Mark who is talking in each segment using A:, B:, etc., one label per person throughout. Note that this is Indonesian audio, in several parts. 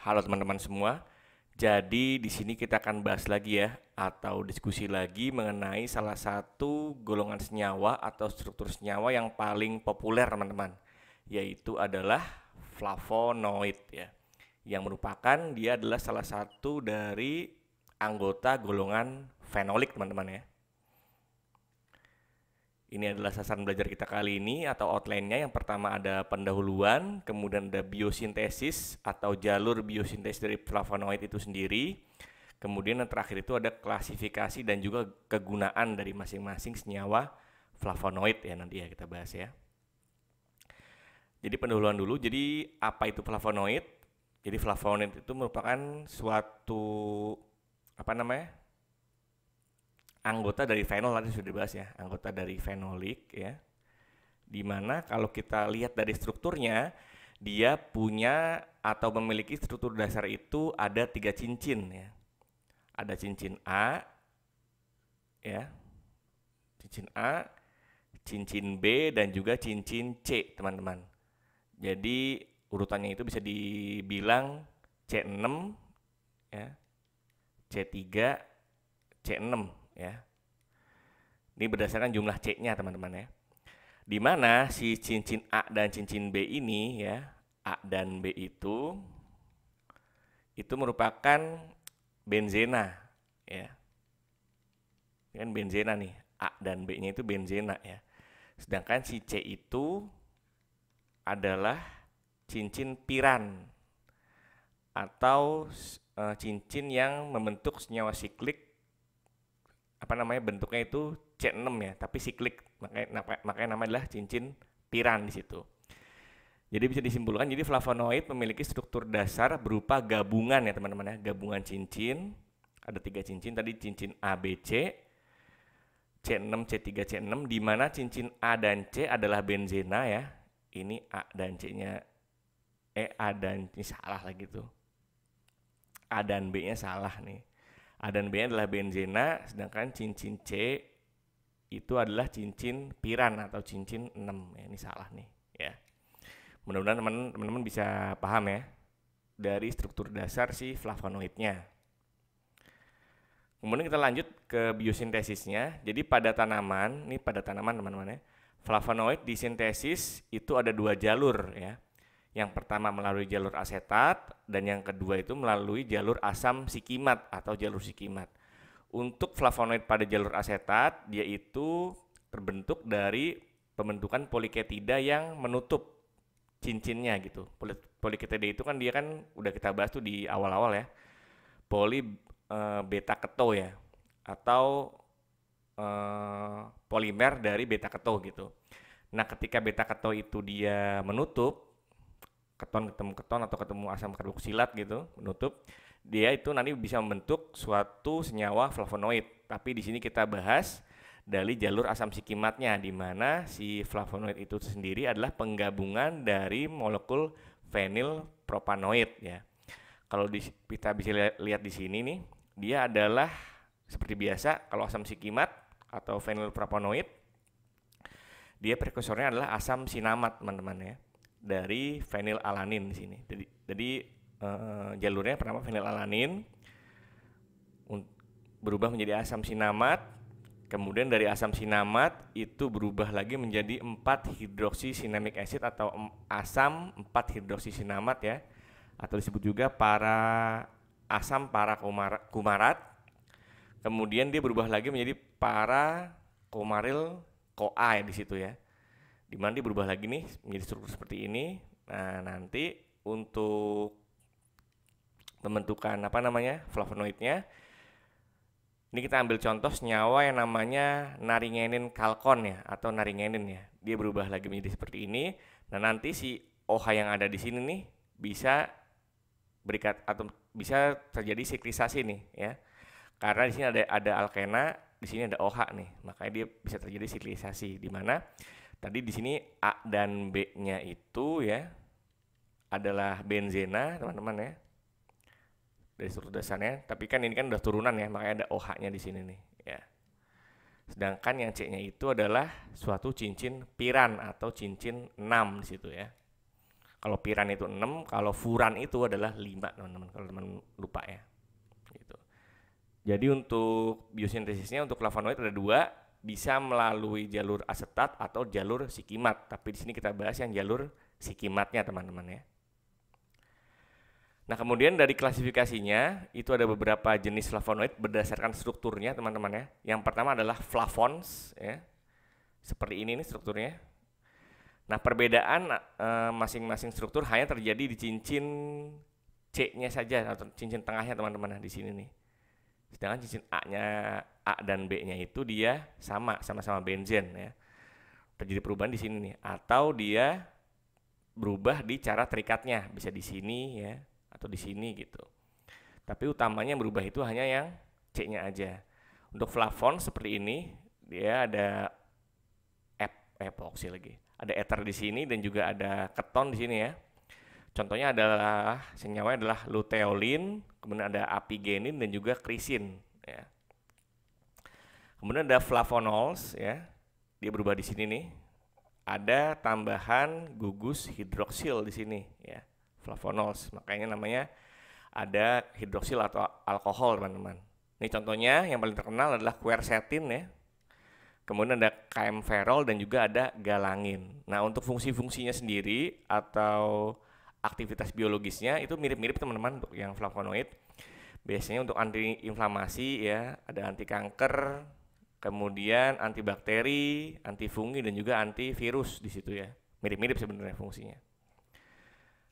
A: Halo teman-teman semua. Jadi di sini kita akan bahas lagi ya atau diskusi lagi mengenai salah satu golongan senyawa atau struktur senyawa yang paling populer teman-teman, yaitu adalah flavonoid ya. Yang merupakan dia adalah salah satu dari anggota golongan fenolik teman-teman ya. Ini adalah sasaran belajar kita kali ini atau outline-nya. Yang pertama ada pendahuluan, kemudian ada biosintesis atau jalur biosintesis dari flavonoid itu sendiri. Kemudian yang terakhir itu ada klasifikasi dan juga kegunaan dari masing-masing senyawa flavonoid ya, nanti ya kita bahas ya. Jadi pendahuluan dulu. Jadi apa itu flavonoid? Jadi flavonoid itu merupakan suatu anggota dari fenol, tadi sudah dibahas ya, anggota dari fenolik ya. Dimana kalau kita lihat dari strukturnya, dia punya atau memiliki struktur dasar itu ada 3 cincin ya. Ada cincin A ya, cincin A, cincin B, dan juga cincin C teman-teman. Jadi urutannya itu bisa dibilang C6 ya, C3, C6 ya. Ini berdasarkan jumlah C-nya teman-teman ya. Di mana si cincin A dan cincin B ini ya, A dan B itu merupakan benzena ya. Ini kan benzena nih, A dan B-nya itu benzena ya. Sedangkan si C itu adalah cincin piran atau cincin yang membentuk senyawa siklik, bentuknya itu C6 ya, tapi siklik, makanya namanya adalah cincin piran di situ. Jadi bisa disimpulkan, jadi flavonoid memiliki struktur dasar berupa gabungan ya teman-teman ya, gabungan cincin. Ada 3 cincin tadi, cincin A, B, C, C6, C3, C6, di mana cincin A dan C adalah benzena ya. Ini A dan C-nya, A dan ini salah lagi tuh. A dan B-nya salah nih. A dan B-nya adalah benzena, sedangkan cincin C itu adalah cincin piran atau cincin 6 ya. Ini salah nih ya. Mudah-mudahan teman-teman bisa paham ya dari struktur dasar si flavonoidnya. Kemudian kita lanjut ke biosintesisnya. Jadi pada tanaman, ini pada tanaman teman-teman ya, flavonoid disintesis itu ada 2 jalur ya. Yang pertama melalui jalur asetat dan yang kedua itu melalui jalur asam sikimat atau jalur sikimat. Untuk flavonoid pada jalur asetat, dia itu terbentuk dari pembentukan poliketida yang menutup cincinnya gitu. Poliketida itu kan dia kan udah kita bahas tuh di awal-awal ya. Poli beta keto ya, atau polimer dari beta keto gitu. Nah, ketika beta keto itu dia menutup, keton ketemu keton atau ketemu asam karboksilat gitu, menutup, dia itu nanti bisa membentuk suatu senyawa flavonoid. Tapi di sini kita bahas dari jalur asam sikimatnya, di mana si flavonoid itu sendiri adalah penggabungan dari molekul fenilpropanoid ya. Kalau kita bisa lihat di sini nih, dia adalah seperti biasa kalau asam sikimat atau fenilpropanoid, dia prekursornya adalah asam sinamat teman-teman ya, dari fenilalanin di sini. Jadi jalurnya pertama fenilalanin berubah menjadi asam sinamat, kemudian dari asam sinamat itu berubah lagi menjadi 4 hidroksisinamic acid atau asam 4 hidroksisinamat ya, atau disebut juga asam para kumarat. Kemudian dia berubah lagi menjadi para kumaril CoA ya di situ ya. Dimana dia berubah lagi nih menjadi struktur seperti ini. Nah, nanti untuk pembentukan flavonoidnya, ini kita ambil contoh senyawa yang namanya naringenin kalkon ya, atau naringenin ya. Dia berubah lagi menjadi seperti ini. Nah, nanti si OH yang ada di sini nih bisa berikat atau bisa terjadi siklisasi nih ya. Karena di sini ada alkena, di sini ada OH nih. Makanya dia bisa terjadi siklisasi, di mana tadi di sini A dan B-nya itu ya adalah benzena, teman-teman ya. Dari struktur dasarnya, tapi kan ini kan udah turunan ya, makanya ada OH-nya di sini nih ya. Sedangkan yang C-nya itu adalah suatu cincin piran atau cincin 6 di situ ya. Kalau piran itu 6, kalau furan itu adalah 5, teman-teman. Kalau teman lupa ya. Gitu. Jadi untuk biosintesisnya untuk flavonoid ada 2, bisa melalui jalur asetat atau jalur sikimat. Tapi di sini kita bahas yang jalur sikimatnya, teman-teman ya. Nah, kemudian dari klasifikasinya itu ada beberapa jenis flavonoid berdasarkan strukturnya, teman-teman ya. Yang pertama adalah flavons ya. Seperti ini nih strukturnya. Nah, perbedaan masing-masing struktur hanya terjadi di cincin C-nya saja atau cincin tengahnya, teman-teman, di sini nih. Sedangkan cincin A dan B-nya itu dia sama-sama benzen ya. Terjadi perubahan di sini nih, atau dia berubah di cara terikatnya, bisa di sini ya atau di sini gitu. Tapi utamanya yang berubah itu hanya yang C-nya aja. Untuk flavon seperti ini, dia ada epoksi lagi. Ada ether di sini dan juga ada keton di sini ya. Contohnya adalah senyawanya adalah luteolin, kemudian ada apigenin dan juga krisin ya. Kemudian ada flavonols ya. Dia berubah di sini nih. Ada tambahan gugus hidroksil di sini ya. Flavonols, makanya namanya ada hidroksil atau alkohol, teman-teman. Ini contohnya yang paling terkenal adalah quercetin ya. Kemudian ada kaempferol dan juga ada galangin. Nah, untuk fungsi-fungsinya sendiri atau aktivitas biologisnya itu mirip-mirip, teman-teman, untuk yang flavonoid. Biasanya untuk anti-inflamasi ya, ada anti kanker, kemudian antibakteri, antifungi dan juga antivirus di situ ya. Mirip-mirip sebenarnya fungsinya.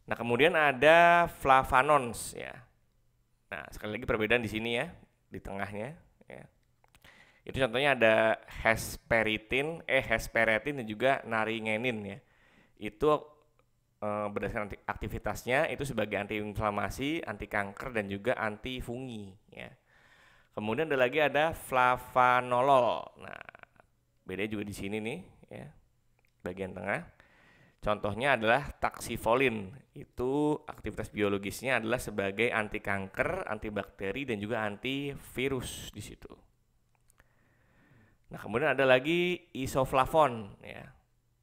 A: Nah, kemudian ada flavanons ya. Nah, sekali lagi perbedaan di sini ya, di tengahnya ya. Itu contohnya ada hesperetin dan juga naringenin ya. Itu berdasarkan aktivitasnya itu sebagai antiinflamasi, anti kanker dan juga antifungi ya. Kemudian ada flavanolol. Nah, bedanya juga di sini nih ya. Bagian tengah. Contohnya adalah taksifolin. Itu aktivitas biologisnya adalah sebagai anti kanker, antibakteri dan juga antivirus di situ. Nah, kemudian ada lagi isoflavon ya.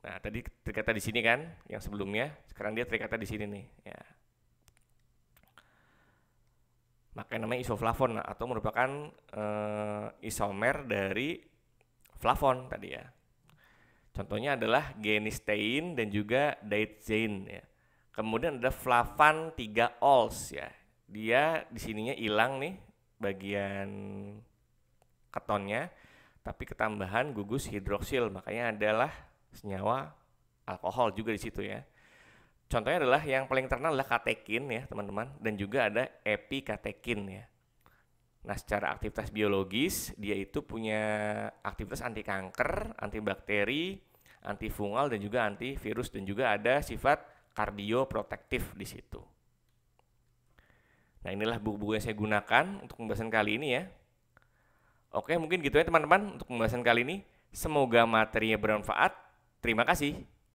A: Nah, tadi terkata di sini kan yang sebelumnya, sekarang dia terkata di sini nih ya. Makanya namanya isoflavon atau merupakan isomer dari flavon tadi ya. Contohnya adalah genistein dan juga daidzein ya. Kemudian ada flavan 3-ols ya. Dia di sininya hilang nih bagian ketonnya, tapi ketambahan gugus hidroksil, makanya adalah senyawa alkohol juga di situ ya. Contohnya adalah yang paling terkenal adalah katekin ya, teman-teman, dan juga ada epikatekin ya. Nah, secara aktivitas biologis dia itu punya aktivitas anti kanker, antibakteri, antifungal dan juga antivirus dan juga ada sifat kardioprotektif di situ. Nah, inilah buku-buku yang saya gunakan untuk pembahasan kali ini ya. Oke, mungkin gitu ya teman-teman untuk pembahasan kali ini. Semoga materinya bermanfaat. Terima kasih.